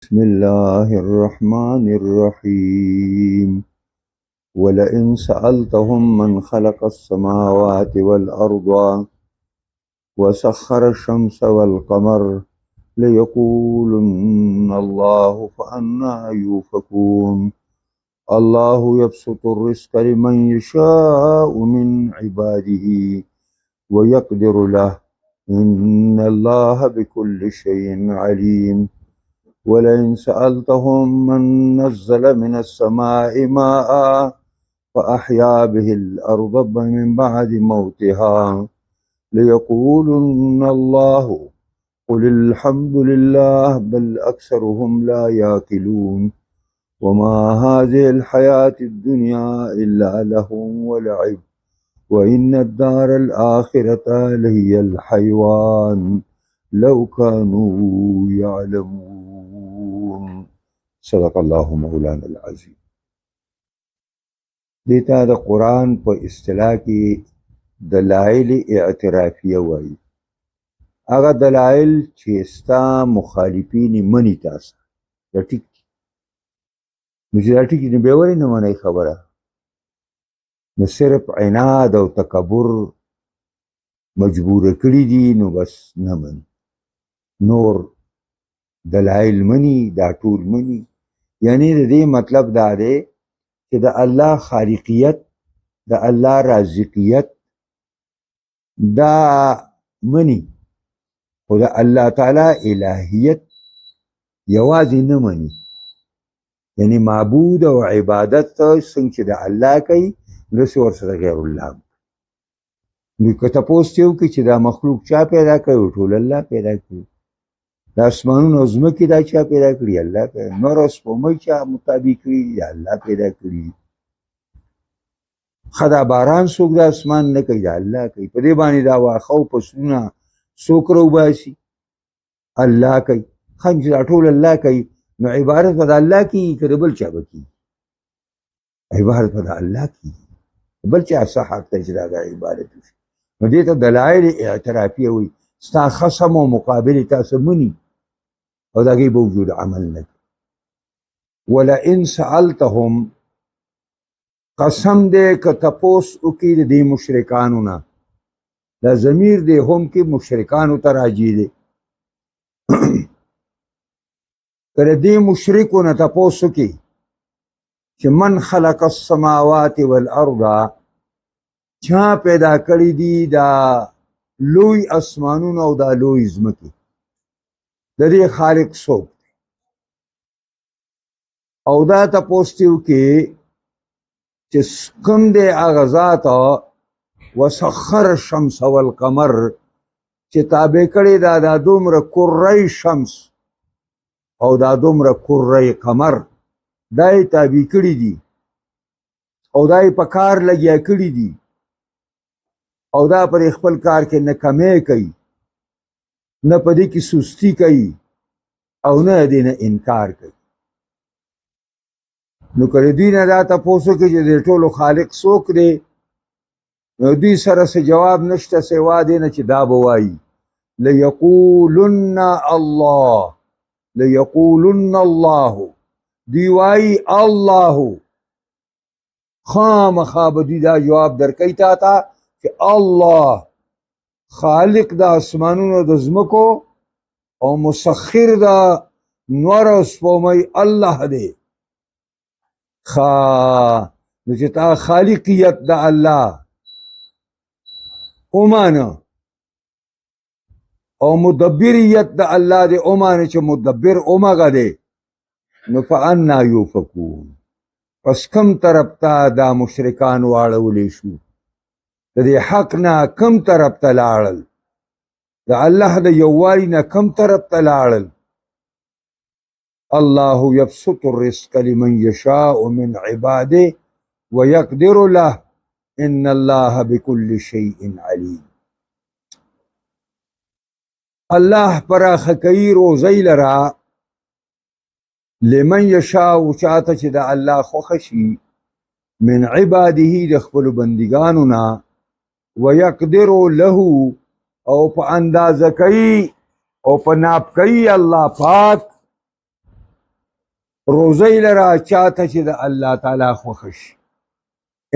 بسم الله الرحمن الرحيم ولئن سألتهم من خلق السماوات والأرض وسخر الشمس والقمر ليقولن الله فأنى يؤفكون الله يبسط الرزق لمن يشاء من عباده ويقدر له إن الله بكل شيء عليم ولئن سألتهم من نزل من السماء ماء فأحيا به الأرض من بعد موتها ليقولن الله قل الحمد لله بل أكثرهم لا يأكلون وما هذه الحياة الدنيا إلا لهو ولعب وإن الدار الآخرة لهي الحيوان لو كانوا يعلمون صدق الله مولانا العظیم. دیتا د قرآن په اصطلاح کې دلایل اعترافیه وایي. هغه دلایل چې ستا مخالفین مني تاسو دا ټیک دي. نو چې دا ټیک دي نو بیا ولې نه منئ خبره؟ نو صرف عناد او تکبر مجبوره کړي دي نو بس نه مني. نور دلایل مني دا ټول مني. یعنی د دې مطلب دا دی چې د الله خالقیت د الله رازقیت دا مني خو د الله تعالی الهیت یوازې نه مني. یعنی معبود او عبادت څنګه چې د الله کوي داسې ورسره غیر الله. نو که تپوس یې وکړي چې دا مخلوق چا پیدا کړی؟ ټول الله پیدا کړي. د اسمانونو او ځمکې دا چا پیدا کړي؟ الله پیدا. نور او سپوږمۍ چا مطابق کړي؟ الله پیدا کړي. ښه دا باران څوک د اسمان نه کوي؟ دا الله کوي. په دې باندې دا واښه او فصلونه څوک راوباسي؟ الله کوي. ښه چې دا ټول الله کوي نو عبادت به د الله کېږي که د بل چا به کېږي؟ عبادت به د الله کېږي. بل چا څه حق دی چې دا د عبادت وشي؟ نو دې ته دلایل اعترافیه وایي. ستا خصم او مقابل تاسو مني او د هغې باوجود عمل نه کوي. ولئن سألتهم قسم دی که تپوس وکړي د دې مشرکانو نه. دا ضمیر دی هم کې مشرکانو ته راجع دی. که د دې مشرکو نه تپوس وکړي چې من خلق السماوات والارض چا پیدا کړي دي دا لوی اسمانونه او دا لوی ځمکې؟ د دې خالق څوک دی؟ او دا تپوس دې وکړي چې کوم دی هغه ذات وسخر الشمس والقمر چې تابع کړي دا دومره کره شمس او دا دومره کره قمر دا یې تابع کړي دي او دا یې په کار لګیا کړي دي او دا پر خپل کار کې نه کمی کوي نه په دې کې سستی کوي او نه دې نه انکار کوي. نو که دوی نه دا تپوس وکړي چې د ټولو خالق څوک دی نو دوی سره څه جواب نشته سوا دې نه چې دا به وایي لیقولن الله لیقولن الله. دوی وایي الله. خامخا به دوی دا جواب درکوي تا ته چې الله خالق د اسمانونو د ځمکو او مسخر د نور او سپوږمۍ الله دی. نو چې تا خالقیت د الله ومانه او مدبریت د الله دی ومانه چې مدبر اومغه دی نو فانا یوفکون. پس کم طرف ته دا مشرکان واړولی شو؟ د دې حق نه کم طرف ته لاړل؟ د الله د یووالي نه کم طرف ته لاړل؟ الله یبسط الرزق لمن یشاء من عباده ویقدر له ان الله بكل شيء علیم. الله پراخه کوي روزی لرا لمن یشاء چاته چې د الله خوښه شي من عباده د خپلو بندګانو نه ويقدر له او په اندازه کوي او په ناپ کوي الله پاک روزی لرا چاته چې د الله تعالی خوښ شي.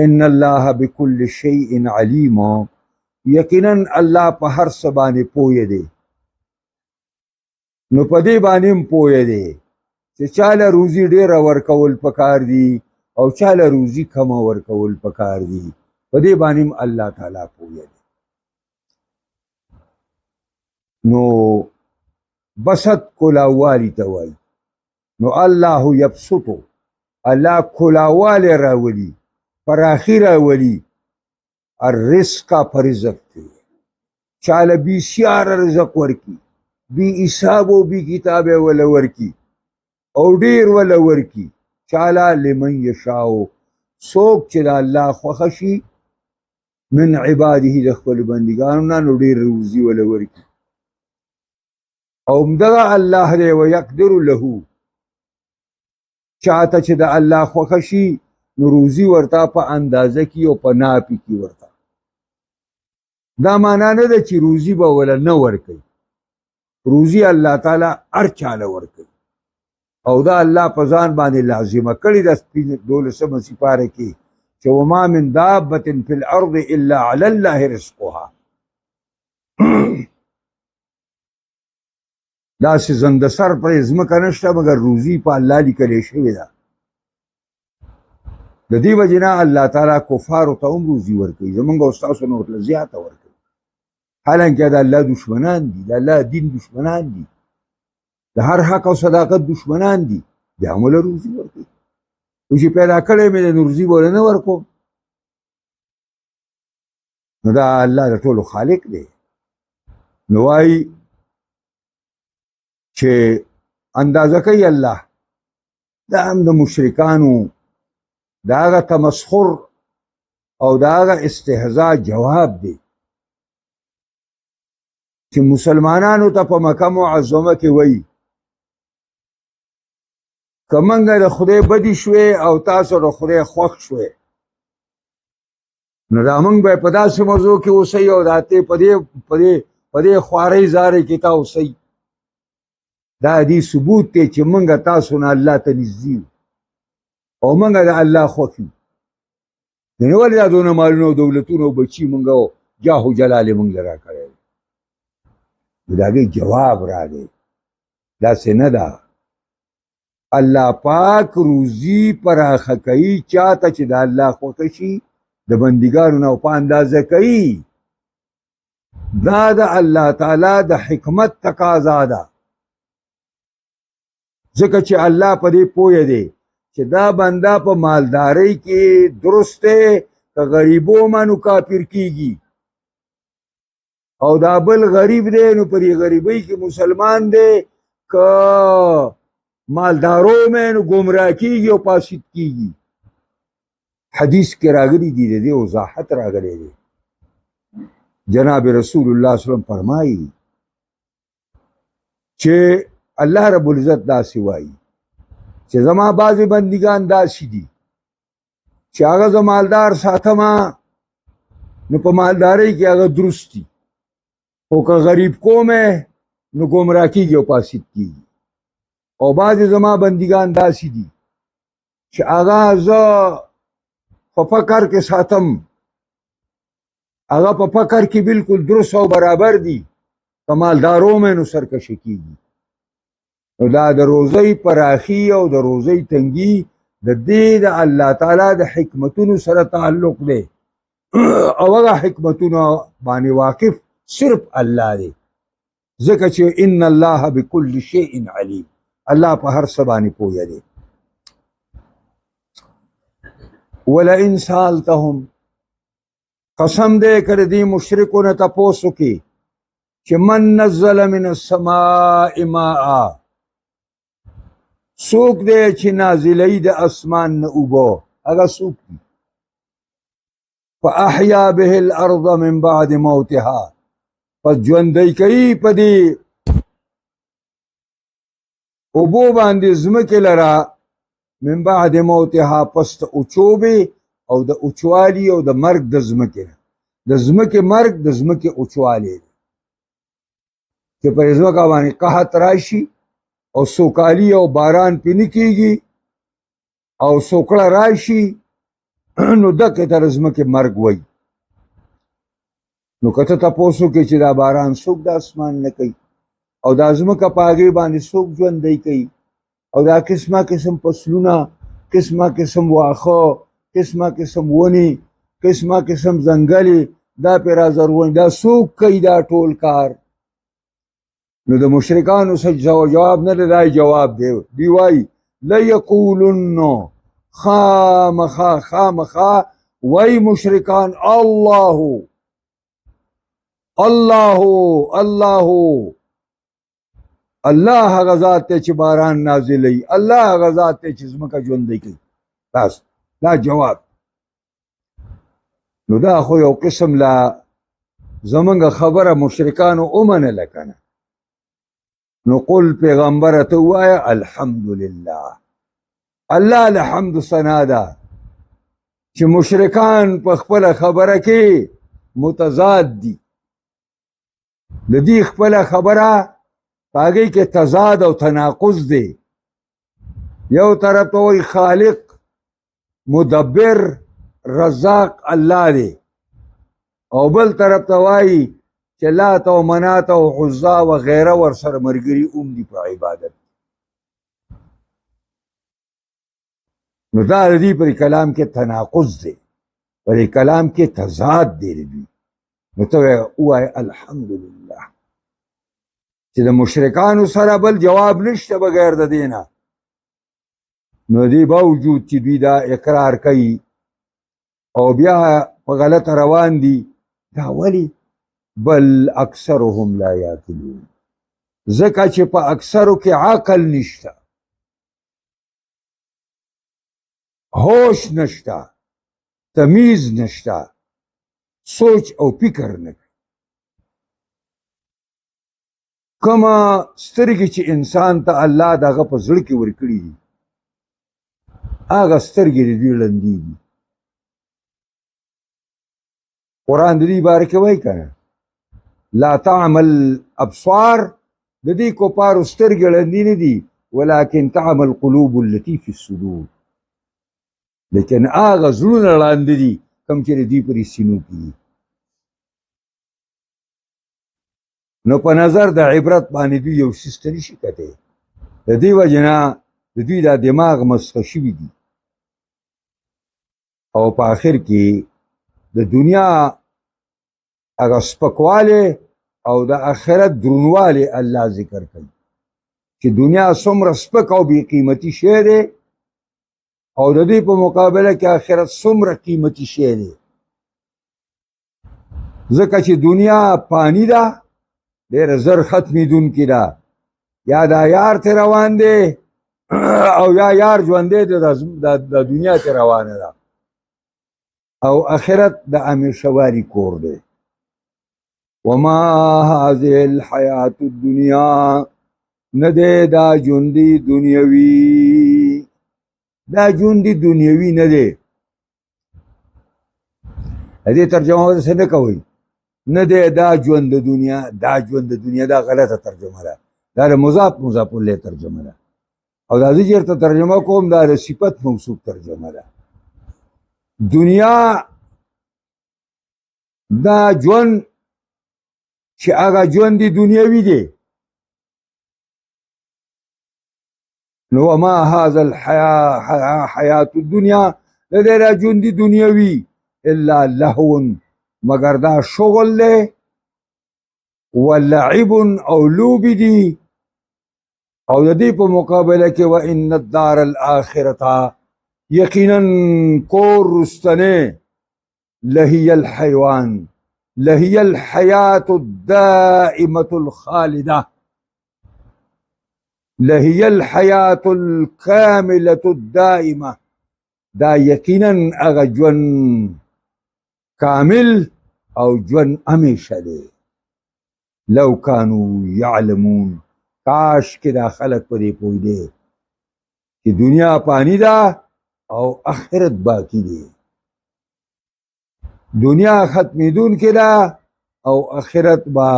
ان الله بكل شيء عليم، یقینا الله په هر څه باندې پوهه دی. نو په دې باندې هم پوهه دی چې چاله روزي ډیره ورکول پکار دي او چاله روزي کم ورکول پکار دي. په دې باندې هم الله تعالی پوهه دی. نو بسط کلاوالی ته وایي. نو الله یبسطو، الله کلاوالی راولي، پراخي راولي، الرزق پر رزق دی. چاله بسیار رزق ورکی، بی حساب و بی کتاب ولا ورکی او ډیر ولا ورکی. چاله لمن یشاء، څوک چې د الله خوښ شي من عباده د خپل بندګانو نه، نو ډیر روزي ولا ورکی. او همدغه الله دی ويقدر له، چاته چې د الله خوښ شي نو روزي ورته په اندازه کې او په ناپي کې ورته. دا معنا نه ده چې روزي به ولا نه ورکوي. روزي الله تعالی هر چاله ورکوي او دا الله په ځان باندې لازمه کړې ده 12 سپاره کې چې وما من دابة في الارض الا على الله رزقها. داسې زنده سر پر ځمکه نشته مګر روزي په الله لیکلې شوې ده. د دې وجې نه الله تعالی کفارو ته هم روزي ورکوي، زمونږ او ستاسو نه ورته زیاته ورکوي. حالانکه د الله دشمنان دي، د الله دین دشمنان دي، د هر حق او صداقت دشمنان دي، بیا هم له روزي ورکوي. خو چې پیدا کړی مې د روزي به نه ورکوم، نو دا الله د ټولو خالق دی. نو وایي چې اندازه کوي الله. دا هم د مشرکانو د هغه تمسخر او د هغه استهزاء جواب دی چې مسلمانانو ته په مکه معظمه کې وایي که موږ د خدای بدي شوې او تاسو د خدای خوښ شوې، نو دا موږ به په داسې موضوع کې اوسئ او دا ته په دې خوارۍ زارۍ کې تا اوسئ. دا دې ثبوت دی چې موږ تاسو نه الله ته نږدې یو او موږ د الله خوښ یو. نو ولې دا دونه مالونه او دولتونه او بچي موږ او جاه و جلال موږ راکړی. د هغې جواب راغی داسې نه ده. الله پاک روزي پراخه کوي چاته چې د الله خوښه شي د بندګانو نه او په اندازه کوي. دا د الله تعالی د حکمت تقاضا ده، ځکه چې الله په دې پوهه دی چې دا بنده په مالدارۍ کې درست دی که غریبو منو کافر کیږي، او دا بل غریب دی نو پر غریبۍ کې مسلمان دی که مالدارو میں نو گمراہ کیږي او فاسد کیږي. حدیث کې راغلی دی، د دې وضاحت راغلی دی. جناب رسول الله صلی الله علیه وسلم فرمایي چې الله رب العزت داسې وایي چې زما بعضې بندګان داسې دي چې هغه زه مالدار ساتمه نو په مالدارۍ کې هغه درست دي، خو که غریب کومې نو ګمراه کېږي او فاسد کېږي. او بعضې زما بندګان داسې دي چې هغه زه په فقر کې ساتم، هغه په فقر کې بالکل درست او برابر دي، که مالدارو مې نو سرکشه کېږي. نو دا د روزۍ پراخي او د روزۍ تنګي د دې د الله تعالی د حکمتونو سره تعلق دی او هغه حکمتونو باندې واقف صرف الله دی، ځکه چې ان الله بكل شيء عليم، الله په هر څه باندې پوهه دی. ولئن سالتهم، قسم دې کړ دې مشرکو نه تپوس وکړي چې من نزل من السماء ماء، څوک دی چې نازلوي د اسمان نه اوبه، هغه څوک دی؟ فاحیا به الارض من بعد موتها، پس ژوندی کوي په دې اوبو باندې ځمکې لره من بعد موتها، پس د اوچوبې او د اوچوالي او د مرګ د ځمکې نه، د ځمکې مرګ د ځمکې اوچوالی چې په ځمکه باندې قحط راشي او سوکالي او باران پې نه کېږي او سوکړه راشي نو دکې ته ځمکې مرګ وایي. نو که ته تپوس وکړې چې دا باران څوک د اسمان نه کوي او دا ځمکه په هغې باندې څوک ژوندی کوي او دا قسمه قسم فصلونه، قسمه قسم واښه، قسمه قسم ونې، قسمه قسم ځنګلې، دا پې را زرغونې، دا څوک کوي دا ټول کار؟ نو د مشرکانو څه جواب نه دی، دا جواب دی. دوی وایي لیقولن، خامخا خامخا وایي مشرکان الله الله الله، الله هغه ذات دی چې باران نازلوي، الله هغه ذات دی چې ځمکه ژوندی کوي. بس دا جواب. نو دا خو یو قسم لا زمونږ خبره مشرکانو ومنله که نه. نو قل پیغمبره ته ووایه الحمدلله، الله له حمد ثنا ده چې مشرکان په خپله خبره کې متضاد دي. د دې خپله خبره په هغې کې تضاد او تناقض دی. یو طرف ته وایي خالق مدبر رزاق الله دی، او بل طرف ته وایي چې لات او منات او عزا وغیره ورسره ملګري هم دي په عبادت. نو دا د دې پر کلام کې تناقض دی، پر کلام کې تضاد دی د دوی. نو ته ووایه الحمدلله چې د مشرکانو سره بل جواب نشته بغیر د دې نه. نو دې باوجود چې دوی دا اقرار کوي او بیا په غلطه روان دي، دا ولې؟ بل اکثرهم لا یعقلون، ځکه چې په اکثرو کې عقل نشته، هوش نشته، تمیز نشته، سوچ او فکر نه کوي. کومه سترګې چې انسان ته الله دغه په زړه کې ورکړي دي، هغه سترګې د دوی ړندې دي. قرآن د دې باره کې وایي که نه، لا تعمل ابصار، د دې کفارو سترګې ړندې نه دي، ولکن تعمل قلوب التي في الصدور، لیکن هغه زړونه ړانده دي کوم چې د دوی پر سینو کې دي. نو په نظر د عبرت باندې دوی یو څیز ته نشي کتی. د دې وجې نه د دوی دا دماغ مسخه شوي دي، او په آخر کې د دنیا هغه سپکوالی او د آخرت درونوالی الله ذکر کوي چې دنیا څومره سپک او بې قیمتي شی دی، او د دې په مقابله کې آخرت څومره قیمتي شی دی. ځکه چې دنیا پانی ده، ډېره زر ختمېدونکې ده، یا دا یار ترې روان دی او یا یار ژوندی دی، د دنیا ترې روانه ده، او آخرت د همیشه والي کور دی. وما هذه الحیات الدنیا، نه دی دا ژوندي دنیوي، دا ژوندي دنیوي نه دی. د دې ترجمه څه نه کوئ، نه دی دا ژوند د دنیا، دا ژوند د دنیا دا غلطه ترجمه ده، دا د مضاف مضاف الیه ترجمه ده، او دا زه چېرته ترجمه کوم دا د صفت موصوف ترجمه ده. دنیا دا ژوند چې هغه ژوند دنیوي دی. نو وما هذا الحیات الدنیا، نه دی دا ژوند دنیوي الا لهو، مگر دا شغل دی، ولعب او لوبې دي، او د دې په مقابله کې وان الدار الاخرته، یقینا کور رستنی، لهي الحيوان، لهي الحياة الدائمة الخالدة، لهي الحياة الكاملة الدائمة، دا یقینا هغه ژوند کامل او ژوند همیشه دی. لو كانوا يعلمون، کاش کې دا خلک په دې پوهېدی چې دنیا پانی ده او آخرت باقی دی. دنیا ختمېدونکې ده او آخرت به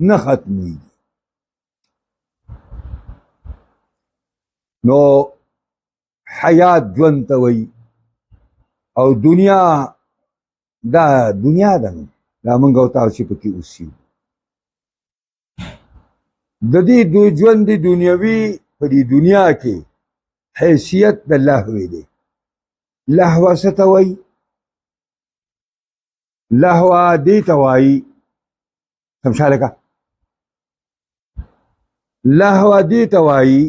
نه ختمېږي. نو حیات ژوند ته وایي او دنیا دا دنیا ده نو دا موږ او تاسو پکې اوسېږو د دې ژوند دنیوي په دې دنیا کې حیثیت د لهوې دی لهوه څه ته وایي لهوه دې ته وایي سمجھا لکه لهوه دې ته وایي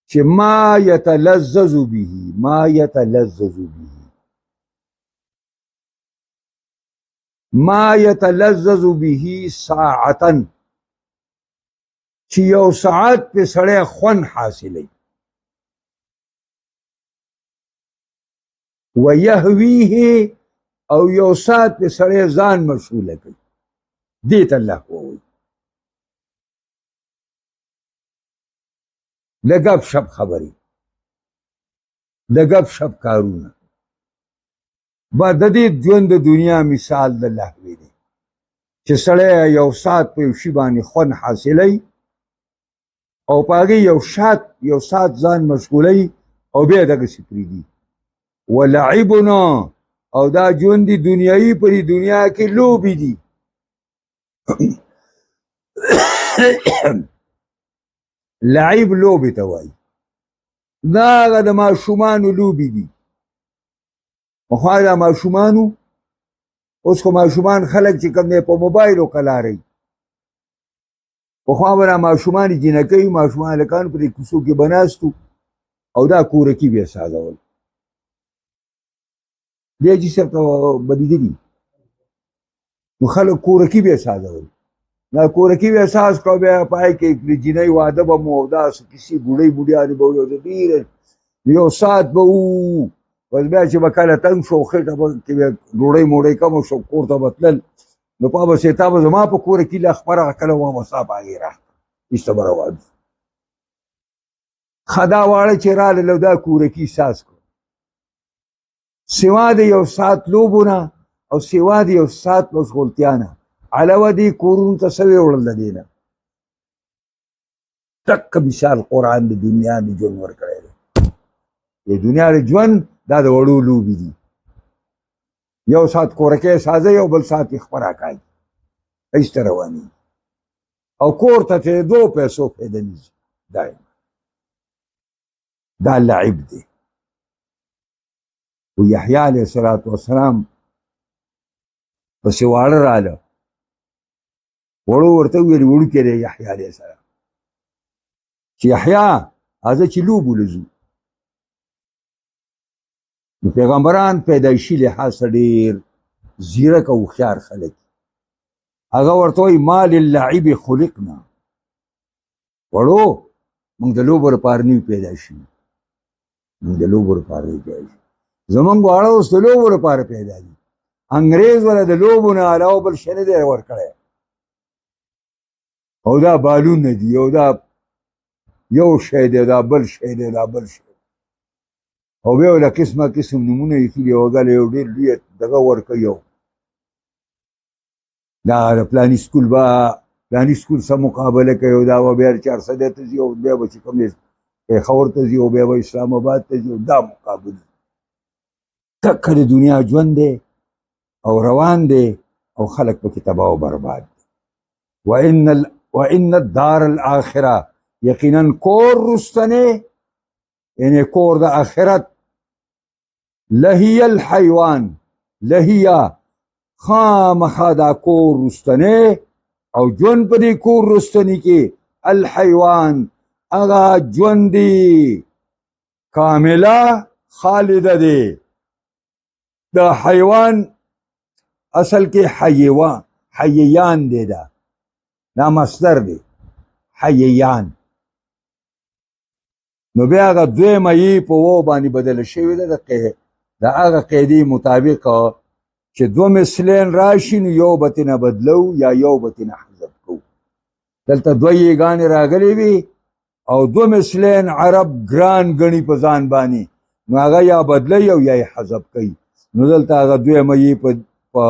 چې ما یتلذذ به ما یتلذذ به ما یتلذذ به ساعتا چې یو ساعت په سړی خوند حاصلوي ویهویه او یو ساعت په سړی ځان مشغوله کوي دې ته لهوه وایي د ګپ شپ خبرې د ګپ شپ کارونه با د دې ژوند د دنیا مثال د لهوې دی چې سړی یو ساعت په یو شي باندې خوند حاصلوي او په هغې یو ساعت ځان مشغولوي او بیا دغسې پرېږدي ولعبنا او دا ژوند دنیایي په دې دنیا کې لوبې دي لعب لوبې ته وایي دا هغه د ماشومانو لوبې دي پخوا دا ماشومانو اوس خو ماشومان خلک چې کوم دی په موبایلو کلاروي پخوا به دا ماشومان جینکۍ ماشومان هلکان په دې کوڅو کې به ناستو او دا کورکي به یې سازول دی حاجي صاحب ته به لیدلي نو خلک کورکي به یې سازول دا کورکي به یې ساز کړه بیا پای کې د جینۍ واده به مو او داسې کیسې بوډۍ بوډیانې به وي او د ډېره یو ساعت به وو بس بیا چې به کله تنګ شو خېټه به کې بیا ډوډۍ موډۍ کمه شو کور ته به تلل نو پا به تا به زما په کورکي لا خپره کله ومه ستا په هغې راغله ایسته به روان ښه دا واړه چې راغلل او دا کورکي ساز کړو سوا د یو ساعت لوبو نه او سوا د یو ساعت مشغولتیا نه علاوه دې کورونو ته څه وړل د دې نه ټک مثال قرآن د دنیا د ژوند ورکړی دی د دنیا د ژوند دا د وړو لوبې دي یو ساعت کورکی سازوي او بل ساعت یې خپره کاږي ایسته رواني او کور ته تېرېدو پیسو فایده نیسي دا لعب دی و یحیی علیه السلام پسې واړه راله وړو ورته وویل وړوکی دی یحیی علیه السلام چې یحیی راځه چې لوبو له ځو نو پیغمبران پیدایشي لحاظ ډېر زیرک او هوښیار خلک هغه ورته وایي ما للعب خلقنا وړو موږ د لوبو لپاره نه یو پیدا شوي موږ د لوبو لپاره نه پیدا شوي زموږ واړه اوس د لوبو لپاره پیدا دي انګریز ولا د لوبو نه علاوه بل شی نه دی ورکړی او دا بالونه دي او دا یو شی دی دا بل شی دی دا بل شی او بیا له قسمه قسم نمونه ایښي او هغه له یو ډېر لوی دغه ورکوي یو دا د پلاني سکول به پلاني سکول سره مقابله کوي او دا به بیا چارسده ته ځي او بیا به چې کوم دی پېښور ته ځي او بیا به اسلام آباد ته ځي او دا مقابلې ټکه د دنیا ژوند دی او روان دی او خلک پکې تباه و برباد دی وان الدار الاخره یقینا کور رستنې یعنی کور د آخرت لهی الحیوان لهیا خامخا دا کور رستنې او ژوند په دې کور رستنې کې الحیوان هغه ژوند دی کامله خالده دی د حیوان اصل کې حییان دی دا مصدر دی حییان نو بیا هغه دویمه یې په و باندې بدله شوې ده د هغه قیدې مطابق چې دوه مثلین راشي نو یو به ترېنه بدلو یا یو به ترېنه حذف کوو دلته دوه یېګانې راغلې وي او دوه مثلین عرب ګران ګڼي په ځان باندې نو هغه یا بدلوي او یا یې حذف کوي نو دلته هغه دویمه یې په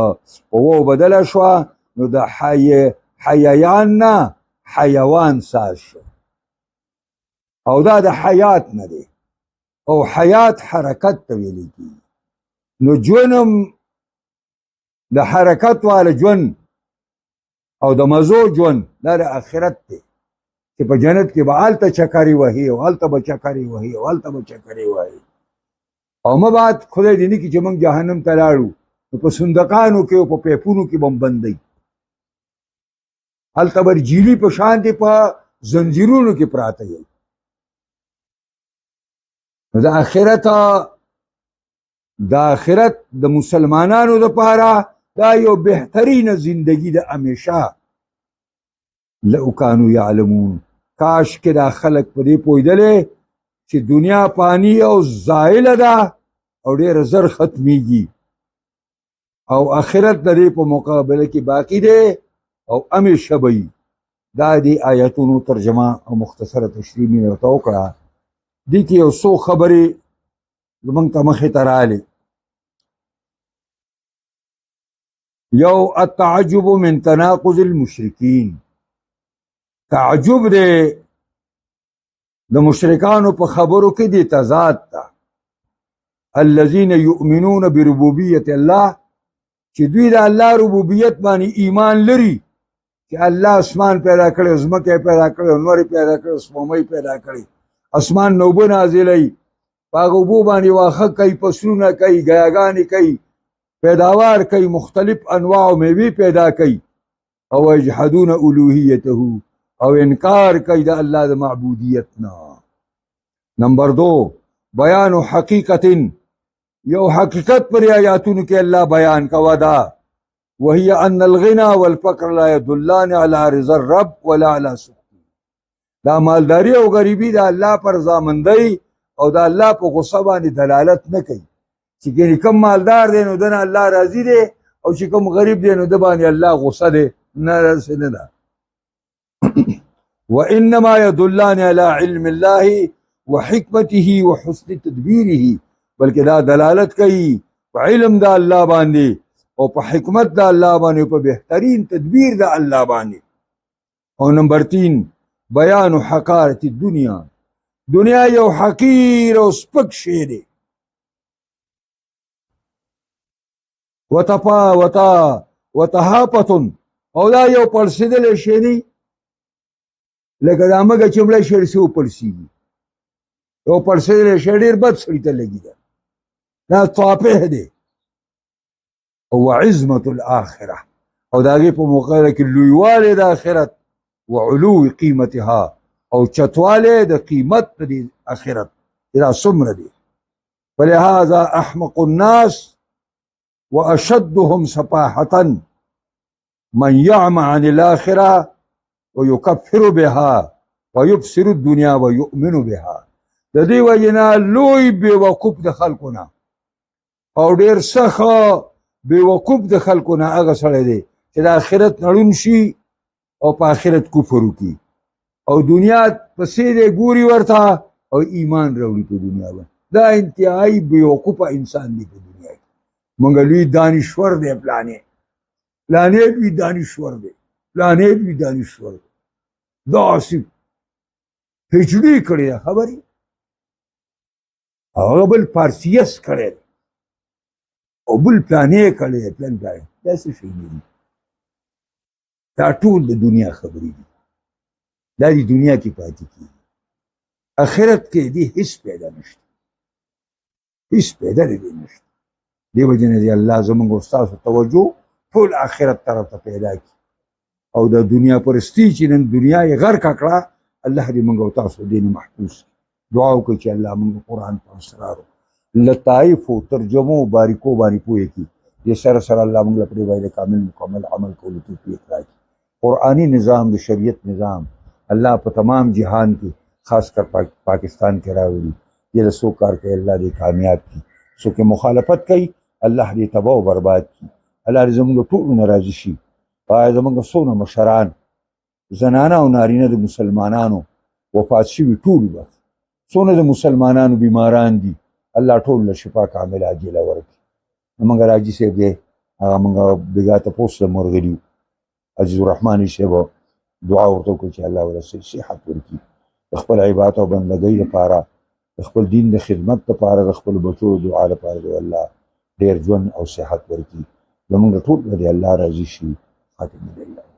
و بدله شوه نو د حییان نه حیوان ساز شو او دا د حیات نه دی او حیات حرکت ته ویل کېږي. نو ژوند هم د حرکت واله ژوند او د مزو ژوند دا د آخرت دی چې په جنت کې به هلته چکرې وهي او هلته به چکرې وهي او هلته به چکرې وهي. او مبعد خدای دې نه کړي چې موږ جهنم ته لاړو نو په صندقانو کې او په پیپونو کې به هم بندوي. هلته به جیلي په شان دي په زنځیرونو کې پراته وي. نو د آخرت د مسلمانانو دپاره دا یو بهترینه زندگی ده همیشه. لو کانو یعلمون، کاش کې دا خلک په دې پوهېدلی چې دنیا پانی او زایله ده او ډېره زر ختمیږي او آخرت د دې په مقابله کې باقي دی او همیشه به وي. دا دې آیتونو ترجمه او مختصره تشریح مې ورته وکړه. دې کې یو څو خبرې زموږ ته مخې ته راغلې. یو التعجب من تناقض المشرکین، تعجب دی د مشرکانو په خبرو کې دی تضاد ته. الذین یؤمنون بربوبیت الله، چې دوی د الله ربوبیت باندې ایمان لري چې الله اسمان پیدا کړی، ځمکه پیدا کړی، نور پیدا کړی، سپوږمۍ پیدا کړی، اسمان نوبه نازلوي، په هغه اوبو باندې واښه کوي، فصلونه کوي، ګیاګانې کوي، پیداوار کوي، مختلف انواع میوې پیدا کوي. او یجحدون الوهیته، او انکار کوي د الله د معبودیت نه. نمبر 2 بیان حقیقت، یو حقیقت پر آیاتونو کې الله بیان کوا دا وهي ان الغنى والفقر لا يدلان على رضا الرب ولا على سخطه. دا مالداری او غریبی د الله پر رضامندۍ او د الله په غصه باندې دلالت نه کوي. چې کوم مالدار دی نو دنه الله راضي دی او چې کوم غریب دی نو د باندې الله غصه دی. نه ده. وانما يدلان على علم الله وحکمته وحسن تدبیره، بلکې دا دلالت کوي په علم د الله باندې او په حکمت د الله باندې او په بهترین تدبیر د الله باندې. او نمبر 3 بیان حقارت الدنیا، دنیا یو حقیر او سپک شی دی. وتهاپت، او دا یو پړسېدلی شی دی لکه دا مږه چې مړی شړ سي وپړسېږي. یو پړسېدلی شی ډېر بد سړي ته لګي ده، دا طافح دی. او عظمت الاخره، او د هغې په مقابله کې لویوالی د آخرت، وعلو قیمتها، او چتوالی د قیمت د دې آخرت دا څومره دی. فلهذا احمق الناس واشدهم سفاحة من يعمى عن الاخره ويكفر بها ويبصر الدنيا ويؤمن بها. د دې وجې نه لوی بېوقوف د خلکو نه او ډېر سخه بېوقوف د خلکو نه هغه سړی دی چې د آخرت نړون شي او په آخرت کفر وکړي او دنیا پسې دی ګوري ورته او ایمان راوړي په دنیا باندې. دا انتهایی بېوقوفه انسان دی په دنیا کې. موږ لوی دانشور دی، پلانې لوی دانشور دی، پلانې لوی دانشور دی، داسې پیچډي کړې ده خبرې، هغه بل پارسیس کړی دی او بل پلانې کړی دی، پلان داسې شی نه دي. دا ټول د دنیا خبرې دي، دا د دنیا کې پاتې کېږي. آخرت کې دې هېڅ پیدا نشته، هېڅ پیدا د دې نشته. دې وجې نه دی الله زموږ او ستاسو توجه ټول آخرت طرف ته پیدا کړي او د دنیا پرستي چې نن دنیا یې غرقه کړه، الله دې موږ او تاسو دې نه محفوظ کړي. دعا وکړئ چې الله موږ قرآن په اسرارو، لطایفو، ترجمو، باریکو باندې پوهې کړي. دې سره سره الله موږ له پرې باندې کامل مکمل عمل کولو توفیق راکړي. قرآني نظام د شریعت نظام الله په تمام جهان کې خاص کر پاکستان کې راوړي. دې له څوک کار کوي الله دې کامیاب کړي، څوک مخالفت کوي الله دې تباه او برباد کړي. الله دې زموږ ټولو نه راضي شي. زموږ څونه مشران زنانه او نارینه د مسلمانانو وفات شوي ټولو به څونه د مسلمانانو بیماران دي الله ټول له شفا کامله عاجله ورکړي. زموږ راجي صاحب دی هغه موږ بېګا تپوس ته مرغلي وو، عزیز الرحمن صاحب دعا ورته وکړو چې الله ورته صحت ورکړي د خپل عبادت او بندګۍ لپاره د خپل دین د خدمت لپاره د خپل بچو دعا لپاره دی الله ډېر ژوند او صحت ورکړي زمونږ ټول به دی الله راضي شي خاتمه الله